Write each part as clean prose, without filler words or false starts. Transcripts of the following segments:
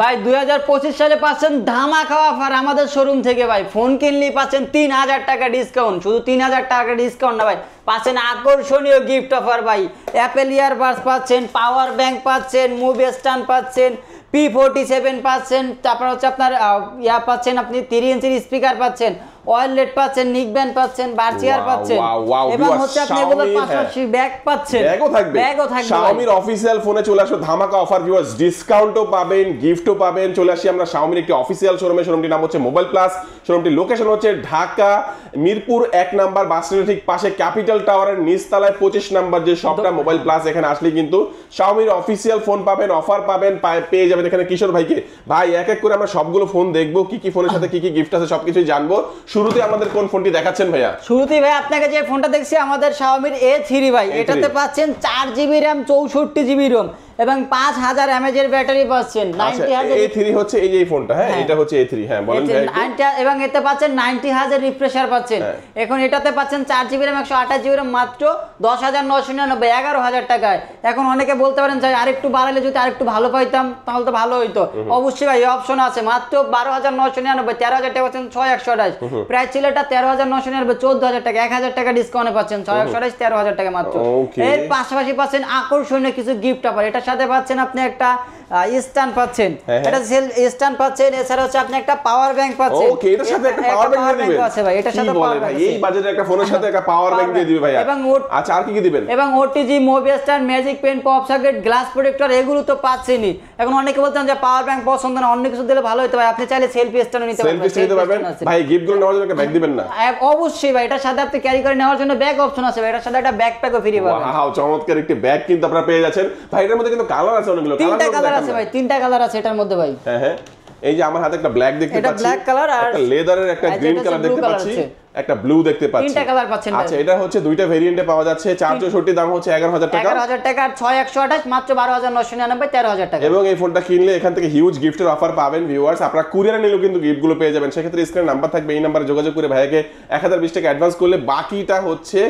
ভাই 2025 সালে পাচ্ছেন ধামাকা অফার আমাদের শোরুম থেকে ভাই। ফোন কিনলেই পাচ্ছেন 3000 টাকা ডিসকাউন্ট। শুধু 3000 টাকা ডিসকাউন্ট না ভাই, পাচ্ছেন আকর্ষণীয় গিফট অফার ভাই। অ্যাপেল ইয়ারবাডস পাচ্ছেন, পাওয়ার ব্যাংক পাচ্ছেন, মুভি স্ট্যান্ড পাচ্ছেন, P47 পাচ্ছেন, তারপর হচ্ছে আপনার পাচ্ছেন আপনি 3 ইঞ্চির স্পিকার পাচ্ছেন, ওয়্যারলেস পাচ্ছেন, নিক ব্যান্ড পাচ্ছেন, বার চেয়ার পাচ্ছেন, এবং হচ্ছে আপনি এগুলোর পাশাপাশি ব্যাগ পাচ্ছেন, ব্যাগও থাকবে। Xiaomi অফিশিয়াল ফোনে চলে আসো ধামাকা অফার ভিউয়ার্স, ডিসকাউন্টও পাবেন, গিফটও পাবেন। চলে আসি আমরা Xiaomi একটি অফিশিয়াল শোরুমে। শোরুমটির নাম হচ্ছে মোবাইল প্লাস। শোরুমটির লোকেশন হচ্ছে ঢাকা মিরপুর 1 নাম্বার বাস স্ট্যান্ডের ঠিক পাশে ক্যাপিটাল টাওয়ারের নিচতলায় 25 নাম্বার যে শপটা মোবাইল প্লাস, এখানে আসলে কিন্তু Xiaomi অফিশিয়াল ফোন পাবেন, অফার পাবেন, পেয়ে যাবেন এখানে কিশোর ভাইকে। ভাই এক এক করে আমরা সবগুলো ফোন দেখবো, কি কি ফোনের সাথে কি কি গিফট আছে সবকিছুই জানবো। শুরুতে আমাদের কোন ফোনটি দেখাচ্ছেন ভাইয়া? শুরুতেই ভাই আপনাকে যে ফোনটা দেখছি আমাদের Xiaomi A3 ভাই। এটাতে পাচ্ছেন 4GB RAM 64GB ROM এবং 5000 mAh এর ব্যাটারি পাচ্ছেন। 90000 A3 হচ্ছে এই যে এই ফোনটা, হ্যাঁ এটা হচ্ছে A3, হ্যাঁ বলেন ভাই। এবং এতে পাচ্ছেন 90000 রিফ্রেশার পাচ্ছেন। এখন এটাতে পাচ্ছেন 4GB RAM 128GB RAM মাত্র 10999 11000 টাকায়। এখন অনেকে বলতে পারেন যে আরেকটু বাড়ালে যদি আরেকটু ভালো পাইতাম তাহলে তো ভালো হইতো। অবশ্যই ভাই এই অপশন আছে, মাত্র 12999 13000 টাকা পাচ্ছেন 6128। প্রাইস ছিল এটা 13999 14000 টাকা, 1000 টাকা ডিসকাউন্টে পাচ্ছেন 6128 13000 টাকা মাত্র। এর পাশাপাশি পাচ্ছেন আকর্ষণীয় কিছু গিফট অফার। এটা সাথে পাচ্ছেন আপনি একটা স্ট্যান্ড পাচ্ছেন, এটা সেল স্ট্যান্ড পাচ্ছেন, এছাড়া হচ্ছে আপনি একটা পাওয়ার ব্যাংক পাচ্ছেন। ওকে, এটার সাথে একটা পাওয়ার ব্যাংক দিবেন আছে ভাই। এটার সাথে পাওয়ার ব্যাংক, এই বাজেটের একটা ফোনের সাথে একটা পাওয়ার ব্যাংক দিয়ে দিবে ভাই। এবং আচ্ছা আর কি কি দিবেন? এবং OTG movie stand, magic pen, pop socket, glass protector এগুলো তো পাচ্ছেনই। এখন অনেকে বলতেন যে পাওয়ার ব্যাংক পছন্দ না, অন্য কিছু দিলে ভালো হতো ভাই। আপনি চাইলে সেলফি স্ট্যান্ডও নিতে পারবেন। সেলফি নিতে পারবেন ভাই। গিফটগুলো নেওয়ার জন্য একটা ব্যাগ দিবেন না? অবশ্যই ভাই, এটার সাথে আপনি ক্যারি করে নেওয়ার জন্য ব্যাগ অপশন আছে ভাই। এটার সাথে একটা ব্যাকপ্যাকও ফ্রি পাবেন। ওয়াও, চমৎকার একটি ব্যাগ কিন্তু আপনারা পেয়ে যাচ্ছেন ভাই। এটার মধ্যে কিন্তু কালার আছে অনেকগুলো, তিনটা কালার আছে ভাই, তিনটা কালার আছে এটার মধ্যে ভাই। হ্যাঁ হ্যাঁ, এই যে আমার হাতে একটা ব্ল্যাক দেখতে পাচ্ছি, এটা ব্ল্যাক কালার, আর একটা লেদারের একটা গ্রিন কালার দেখতে পাচ্ছি, একটা ব্লু দেখতে পাচ্ছি। তিনটা কালার পাচ্ছেন। আচ্ছা এটা হচ্ছে দুইটা ভেরিয়েন্টে পাওয়া যাচ্ছে। 464 দাম হচ্ছে 11000 টাকা, 11000 টাকা, আর 6128 মাত্র 12999 13000 টাকা। এবং এই ফোনটা কিনলে এখান থেকে হিউজ গিফটের অফার পাবেন ভিউয়ার্স। আপনারা কুরিয়ারে নিলেও কিন্তু গিফটগুলো পেয়ে যাবেন। সেক্ষেত্রে স্ক্রিনে নাম্বার থাকবে, এই নাম্বারে যোগাযোগ করে ভাইয়াকে 1020 টাকা অ্যাডভান্স করলে বাকিটা হচ্ছে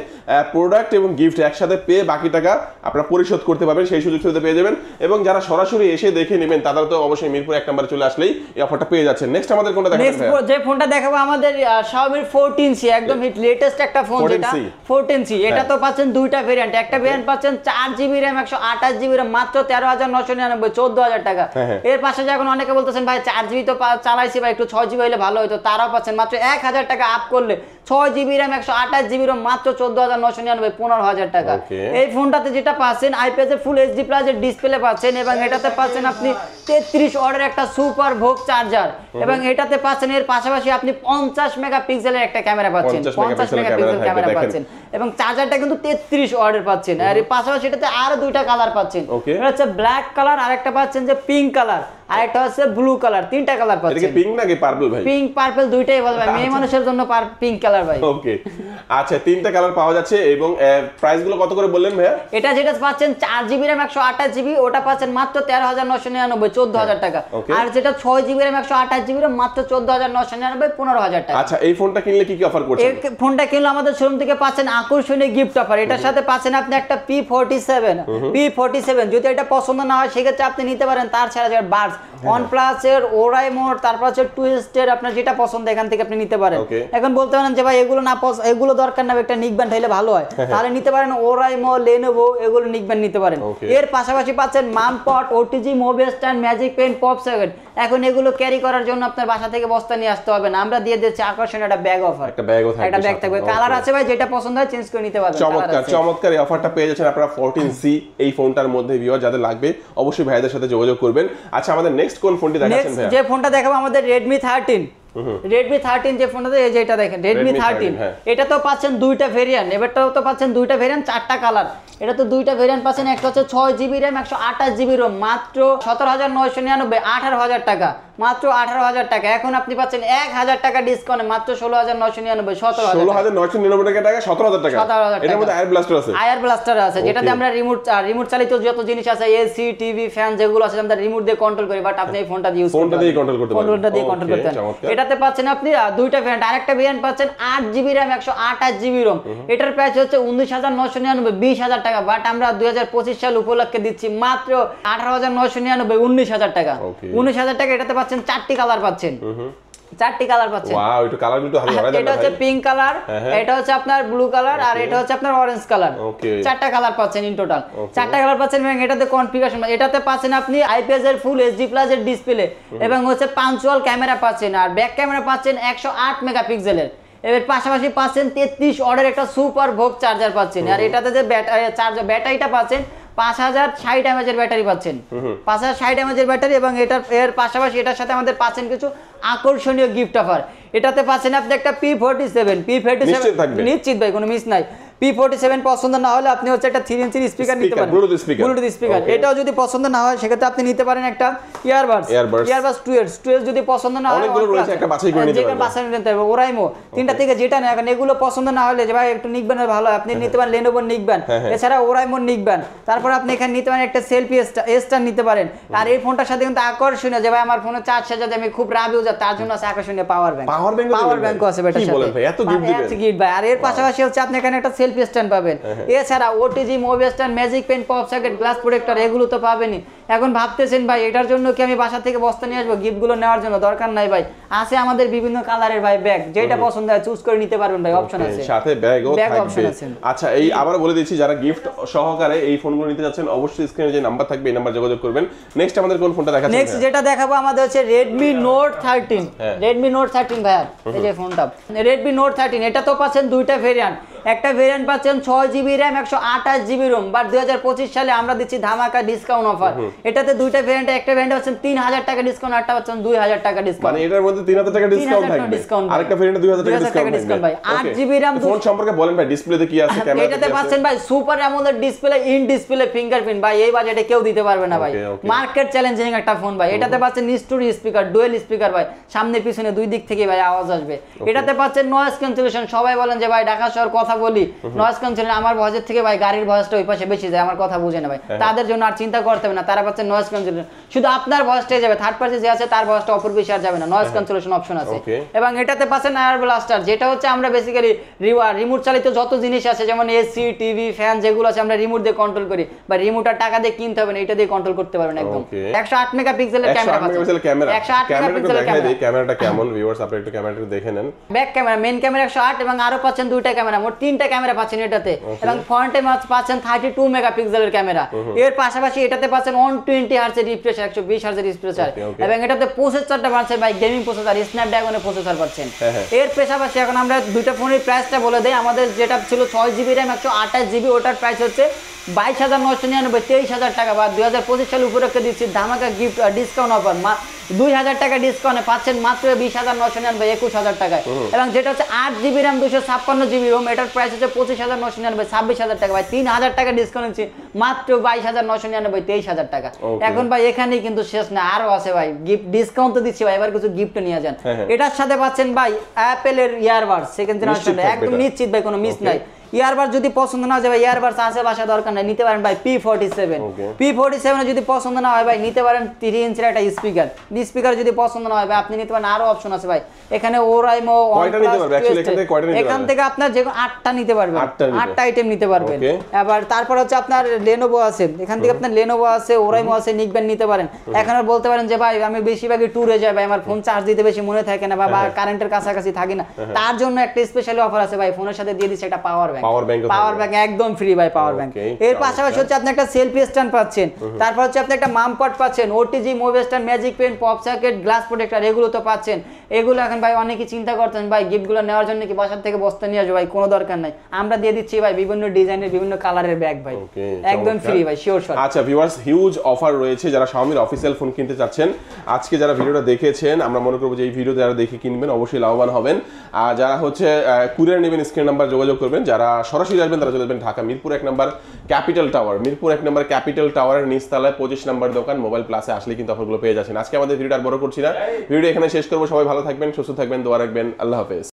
প্রোডাক্ট এবং গিফট একসাথে পেয়ে বাকি টাকা আপনারা পরিশোধ করতে পারবেন, সেই সুযোগ সুবিধা পেয়ে যাবেন। এবং যারা সরাসরি এসে দেখে নেবেন তারা তো অবশ্যই মিরপুর 1 নাম্বারে চলে আসলেই এই অফারটা পেয়ে যাচ্ছেন। নেক্সট আমাদের কোনটা দেখাবেন ভাই? যে ফোনটা দেখাবো আমাদের Xiaomi 14C, একদম হিট লেটেস্ট একটা ফোন যেটা 14C। এটা তো পাচ্ছেন দুইটা ভেরিয়েন্ট। একটা ভেরিয়েন্ট পাচ্ছেন 4GB RAM 128GB RAM মাত্র 13999 14000 টাকা। এর পাশে যখন অনেকে বলতেছেন ভাই 4GB তো চালাইছি ভাই, একটু 6GB হলে ভালো হতো, তারাও পাচ্ছেন মাত্র 1000 টাকা আপ করলে 6GB RAM 128GB RAM মাত্র 14999 15000 টাকা। এই ফোনটাতে যেটা পাচ্ছেন IPS এর ফুল HD প্লাস এর ডিসপ্লে পাচ্ছেন, এবং এটাতে পাচ্ছেন আপনি 33 ওয়াটের একটা সুপার ভোগ চার্জার, এবং এটাতে পাচ্ছেন এর পাশাপাশি আপনি 50 মেগাপিক্সেলের একটা ক্যামেরা পাচ্ছেন, 50 মেগাপিক্সেল ক্যামেরা পাচ্ছেন, এবং চার্জারটা কিন্তু 33 ওয়াটের পাচ্ছেন। আর এর পাশাপাশি এটাতে আরো দুইটা কালার পাচ্ছেন। এটা হচ্ছে ব্ল্যাক কালার, আর একটা পাচ্ছেন যে পিঙ্ক কালার, আর একটা হচ্ছে ব্লু কালার। তিনটা কালার পাচ্ছেন। এটা কি পিঙ্ক নাকি পার্পল ভাই? পিঙ্ক পার্পল দুইটাই বলবে, মেয়ে মানুষের জন্য পিঙ্ক কালার ভাই। ওকে, আচ্ছা তিনটা কালার পাওয়া যাচ্ছে। এবং প্রাইস গুলো কত করে বললেন ভাইয়া? এটা যেটা পাচ্ছেন 4GB RAM 128GB, ওটা পাচ্ছেন মাত্র 13999 14000 টাকা। আর যেটা 6GB RAM 128GB RAM মাত্র 14999 15000 টাকা। আচ্ছা এই ফোনটা কিনলে কি কি অফার করছেন? এই ফোনটা কিনলে আমাদের শোরুম থেকে পাচ্ছেন আকর্ষণীয় গিফট অফার। এটার সাথে পাচ্ছেন আপনি একটা P47 যদি এটা পছন্দ না হয় সেক্ষেত্রে আপনি নিতে পারেন তার ছাড়া যে বাডস, OnePlus এর ওরাই মোড, তারপর হচ্ছে টুইস্টের, আপনার যেটা পছন্দ এখান থেকে আপনি নিতে পারেন। এখন বলতে পারেন যে ভাই এগুলো না এগুলো দরকার না, একটা নিক ব্যান্ড হইলে ভালো হয়, তাহলে নিতে পারেন ওরাই মোড, Lenovo এগুলো নিক ব্যান্ড নিতে পারেন। এর পাশাপাশি পাচ্ছেন মামপট, OTG movie stand, magic pen, pop socket. এখন এগুলো ক্যারি করার জন্য আপনার বাসা থেকে বস্তা নিয়ে আসতে হবে না, আমরা দিয়ে দিচ্ছি আকর্ষণীয় একটা ব্যাগ অফার। একটা ব্যাগও থাকবে, একটা ব্যাগ থাকবে, কালার আছে ভাই, যেটা পছন্দ হয় চেঞ্জ করে নিতে পারবেন। চমৎকার চমৎকার এই অফারটা পেয়ে যাচ্ছেন আপনারা 14C এই ফোনটার মধ্যে। ভিউয়ার যাদের লাগবে অবশ্যই ভাইদের সাথে যোগাযোগ করবেন। আচ্ছা আমাদের নেক্সট কোন ফোনটি দেখাচ্ছেন ভাই? যে ফোনটা দেখাবো আমাদের Redmi 13 যে ফোনটা, এই যে এটা দেখেন Redmi 13। এটা তো পাচ্ছেন দুইটা ভেরিয়েন্ট, এবারটাও তো পাচ্ছেন দুইটা ভেরিয়েন্ট, চারটা কালার। এটা তো দুইটা ভেরিয়েন্ট পাচ্ছেন, একটা হচ্ছে 6GB RAM 128GB ROM মাত্র 17999 18000 টাকা, মাত্র 18000 টাকা। এখন আপনি পাচ্ছেন 1000 টাকা ডিসকাউন্টে মাত্র 16999 16999 টাকা 17000 টাকা। এর মধ্যে আয়ার ব্লাস্টার আছে, আয়ার ব্লাস্টার আছে, যেটাতে আমরা রিমোট চালিত যত জিনিস আছে, এসি, টিভি, ফ্যান যেগুলো আছে আমরা রিমোট দিয়ে কন্ট্রোল করি, বাট আপনি এই ফোনটা দিয়ে কন্ট্রোল করতে পারেন। এটা এটাতে পাচ্ছেন আপনি দুইটা ভ্যারিয়েন্ট, আরেকটা ভ্যারিয়েন্ট পাচ্ছেন 8GB RAM 128GB ROM। এটার প্রাইস হচ্ছে 19,999, 20,000 টাকা। বাট আমরা 2025 সাল উপলক্ষে দিচ্ছি মাত্র 18,999, 19,000 টাকা। 19,000 টাকা। এটাতে পাচ্ছেন 4টি কালার পাচ্ছেন, 4টি কালার পাচ্ছেন। ওয়াও, একটু কালারগুলো একটু হালকা এটা হচ্ছে পিঙ্ক কালার, এটা হচ্ছে আপনার ব্লু কালার, আর এটা হচ্ছে আপনার অরেঞ্জ কালার। 4টা কালার পাচ্ছেন ইন টোটাল, 4টা কালার পাচ্ছেন। এবং এটাতে কনফিগারেশন, এটাতে পাচ্ছেন আপনি IPS এর ফুল HD প্লাস এর ডিসপ্লে এবং হচ্ছে পাঞ্চুয়াল ক্যামেরা পাচ্ছেন, আর ব্যাক ক্যামেরা পাচ্ছেন 108 মেগাপিক্সেলের। এর পাশাপাশি পাচ্ছেন 33 ওয়াটের একটা সুপার ভোগ চার্জার পাচ্ছেন। আর এটাতে যে ব্যাটারিটা পাচ্ছেন 5060 mAh এর ব্যাটারি পাচ্ছেন, 5060 mAh এর ব্যাটারি। এবং এর পাশাপাশি এটার সাথে আমাদের পাচ্ছেন কিছু আকর্ষণীয় গিফট অফার। এটাতে পাচ্ছেন আপনি একটা P47 নিশ্চিত ভাই, কোনো মিস নাই। P47 পছন্দ না হলে আপনি হচ্ছে একটা 3 ইঞ্চির স্পিকার নিতে পারেন, ব্লুটুথ স্পিকার। এটাও যদি পছন্দ না হয় সেক্ষেত্রে আপনি নিতে পারেন একটা ইয়ারবাডস 2S যদি পছন্দ না হয় অনেকগুলো রয়েছে, একটা বাছাই করে নিতে পারবেন। ওরাইমো তিনটা থেকে যেটা নেন, এখন এগুলো পছন্দ না হলে যে ভাই একটু নিকবেন ভালো, আপনি নিতে পারেন Lenovo নিকবেন, এছাড়া ওরাইমো নিকবেন। তারপর আপনি এখানে নিতে পারেন একটা সেলফি স্টার নিতে পারেন। আর এই ফোনটার সাথে কিন্তু আকর্ষণীয় যে ভাই আমার ফোনে চার্জ শেষ হয়ে, আমি খুব রাব ইউজার, তার জন্য আছে আকর্ষণীয় পাওয়ার ব্যাংক আছে ব্যাটার সাথে। এত গিফট ভাই। আর এর পাশাপাশি হচ্ছে আপনি এখানে একটা সেলফি স্ট্যান্ড পাবেন। এছাড়া OTG movie stand, magic pen, pop socket, glass protector, এগুলো তো পাবেনই। এখন ভাবতেছেন ভাই এটার জন্য কি আমি বাসা থেকে বস্তা নিয়ে আসবো গিফটগুলো নেওয়ার জন্য? দরকার নাই ভাই, আছে আমাদের বিভিন্ন কালারের ভাই ব্যাগ, যেটা পছন্দ হয় চুজ করে নিতে পারবেন ভাই, অপশন আছে, সাথে ব্যাগও থাকবে। আচ্ছা, এই আবার বলে দিচ্ছি, যারা গিফট সহকারে এই ফোনগুলো নিতে যাচ্ছেন অবশ্যই স্ক্রিনে যে নাম্বার থাকবে এই নাম্বার যোগাযোগ করবেন। নেক্সট আমাদের কোন ফোনটা দেখাচ্ছেন? নেক্সট যেটা দেখাবো আমাদের হচ্ছে Redmi Note 13। Redmi Note 13 ভাই, এই যে ফোনটা Redmi Note 13। এটা তো পাচ্ছেন দুইটা ভেরিয়েন্ট, একটা ভেরিয়েন্ট পাচ্ছেন 6GB RAM 128GB ROM। But 2025 সালে আমরা দিচ্ছি ধামাকা ডিসকাউন্ট অফার। এটাতে দুইটা ভেরিয়েন্ট, একটা ভেরিয়েন্ট পাচ্ছেন 3000 টাকা ডিসকাউন্ট, আরটা পাচ্ছেন 2000 টাকা ডিসকাউন্ট। মানে এটার মধ্যে 3000 টাকা ডিসকাউন্ট থাকবে, আরেকটা ভেরিয়েন্টে 2000 টাকা ডিসকাউন্ট ভাই। 8GB RAM। ফোন সম্পর্কে বলেন ভাই, ডিসপ্লেতে কি আছে, ক্যামেরা এটাতে পাচ্ছেন ভাই super AMOLED display, in display fingerprint. ভাই এই বাজেটে কেউ দিতে পারবে না ভাই, মার্কেট চ্যালেঞ্জিং একটা ফোন ভাই। এটাতে পাচ্ছেন নিস্টুরি স্পিকার, ডুয়েল স্পিকার ভাই, সামনে পিছনে দুই দিক থেকে ভাই আওয়াজ আসবে। এটাতে পাচ্ছেন নয়েজ ক্যান্সেলেশন। সবাই বলেন যে ভাই ঢাকা শহর কথা বলি, নয়েজ ক্যান্সেলেশন আমার ভয়েসের থেকে ভাই গাড়ির ভয়েসটা ওই পাশে বেশি যায়, আমার কথা বুঝে না ভাই, তাদের জন্য আর চিন্তা করতে হবে না, তারা পাচ্ছেন নয়েজ ক্যান্সেলেশন। শুধু আপনার ভয়েসটাই যাবে, থার্ড পার্টি যে আছে তার ভয়েসটা অপর বেশি আর যাবে না, নয়েজ ক্যান্সেলেশন অপশন আছে। এবং এটাতে পাচ্ছেন এয়ার ব্লাস্টার, যেটা হচ্ছে আমরা বেসিক্যালি রিমোট চালিত যত জিনিস আছে, যেমন এসি, টিভি, ফ্যান যেগুলো আছে আমরা রিমোট দিয়ে কন্ট্রোল করি, বা রিমোট আর টাকা দিয়ে কিনতে হবে না, এটা দিয়ে কন্ট্রোল করতে পারবেন একদম। 108 মেগাপিক্সেলের ক্যামেরা পাচ্ছেন, 108 মেগাপিক্সেলের ক্যামেরা। ক্যামেরাটা কেমন ভিউয়ার্স, আপনারা একটু ক্যামেরাটা দেখে নেন। ব্যাক ক্যামেরা, মেইন ক্যামেরা 108 এবং আরো পাচ্ছেন দুইটা ক্যামেরা, মোট 3টা ক্যামেরা পাচ্ছেন এটাতে। এবং ফ্রন্টে পাচ্ছেন 32 মেগাপিক্সেলের ক্যামেরা। এর পাশাপাশি এটাতে পাচ্ছেন 120 হার্জ এর রিফ্রেশ, 120 হার্জ এর রিফ্রেশ। এবং এটাতে প্রসেসরটা পাচ্ছেন ভাই গেমিং প্রসেসর, স্ন্যাপড্রাগনের প্রসেসর পাচ্ছেন। এর পাশাপাশি এখন আমরা দুইটা ফোনের প্রাইসটা বলে দেই। আমাদের যেটা ছিল 6GB RAM 128GB, ওটার প্রাইস হচ্ছে 22,999, 23,000 টাকা। বা 2025 সালে উপলক্ষে দিচ্ছি ধামাকা গিফট ডিসকাউন্ট অফার, 2000 টাকা ডিসকাউন্টে পাচ্ছেন মাত্র 20,999, 21,000 টাকায়। এবং যেটা হচ্ছে 8GB RAM 256GB ROM, এটার প্রাইস হচ্ছে 25,999, 26,000 টাকা। ভাই 3000 টাকা ডিসকাউন্ট দিচ্ছি মাত্র 22,999, 23,000 টাকা। এখন ভাই এখানেই কিন্তু শেষ না, আরো আছে ভাই গিফট ডিসকাউন্ট তো দিচ্ছি ভাই, এবার কিছু গিফট নিয়ে যান। এটার সাথে পাচ্ছেন ভাই অ্যাপেলের ইয়ারবাডস সেকেন্ড জেনারেশন, একদম নিশ্চিত ভাই, কোনো মিস নাই। ইয়ারবাডস যদি পছন্দ না হয় ভাই, ইয়ারবাডস আছে বাসা দরকার নাই, নিতে পারেন ভাই P47 যদি পছন্দ না হয় ভাই নিতে পারেন 3 ইঞ্চির একটা স্পিকার। স্পিকার যদি পছন্দ না হয় ভাই আপনি নিতে পারেন, আরো অপশন আছে ভাই এখানে। ওরাইমো এখান থেকে আপনার যে 8টা নিতে পারবেন, 8টা আইটেম নিতে পারবেন। আবার তারপর হচ্ছে আপনার Lenovo আছে, এখান থেকে আপনার Lenovo আছে, ওরাইমো আছে, নিকবেন নিতে পারেন। এখন আর বলতে পারেন যে ভাই আমি বেশিরভাগই ট্যুরে যাই ভাই, আমার ফোন চার্জ দিতে বেশি মনে থাকে না, বা কারেন্টের কাছাকাছি থাকি না, তার জন্য একটা স্পেশাল অফার আছে ভাই, ফোনের সাথে দিয়ে দিচ্ছে একটা পাওয়ার ব্যাংক একদম ফ্রি ভাই, পাওয়ার ব্যাংক। এর পাশাপাশি হচ্ছে আপনি একটা সেলফি স্ট্যান্ড পাচ্ছেন, তারপর হচ্ছে আপনি একটা মাম পট পাচ্ছেন, OTG movie stand, magic pen, pop socket, glass protector, এগুলো তো পাচ্ছেন। এগুলো এখন ভাই অনেকে চিন্তা করতেন ভাই গিফটগুলো নেওয়ার জন্য কি বাসার থেকে বস্তা নিয়ে আসবে, ভাই কোনো দরকার নাই, আমরা দিয়ে দিচ্ছি ভাই বিভিন্ন ডিজাইনের বিভিন্ন কালারের ব্যাগ ভাই, একদম ফ্রি ভাই, শিওর শট। আচ্ছা ভিউয়ার্স, হিউজ অফার রয়েছে যারা Xiaomi অফিশিয়াল ফোন কিনতে চাচ্ছেন। আজকে যারা ভিডিওটা দেখেছেন, আমরা মনে করব যে এই ভিডিও যারা দেখে কিনবেন অবশ্যই লাভবান হবেন। আর যারা হচ্ছে কুরিয়ার নেবেন স্ক্রিন নাম্বার যোগাযোগ করবেন, যারা সরাসরি আসবেন তারা চলে যাবেন ঢাকা মিরপুর 1 নম্বর ক্যাপিটাল টাওয়ার, মিরপুর 1 নম্বর ক্যাপিটাল টাওয়ারের নিচতলায় 25 নম্বর দোকান মোবাইল প্লাসে আসলে কিন্তু অফারগুলো পেয়ে যাচ্ছেন। আজকে আমাদের ভিডিওটা আর বড় করছি না, ভিডিও এখানে শেষ করবো। সবাই ভালো থাকবেন, সুস্থ থাকবেন, দোয়া রাখবেন, আল্লাহ হাফেজ।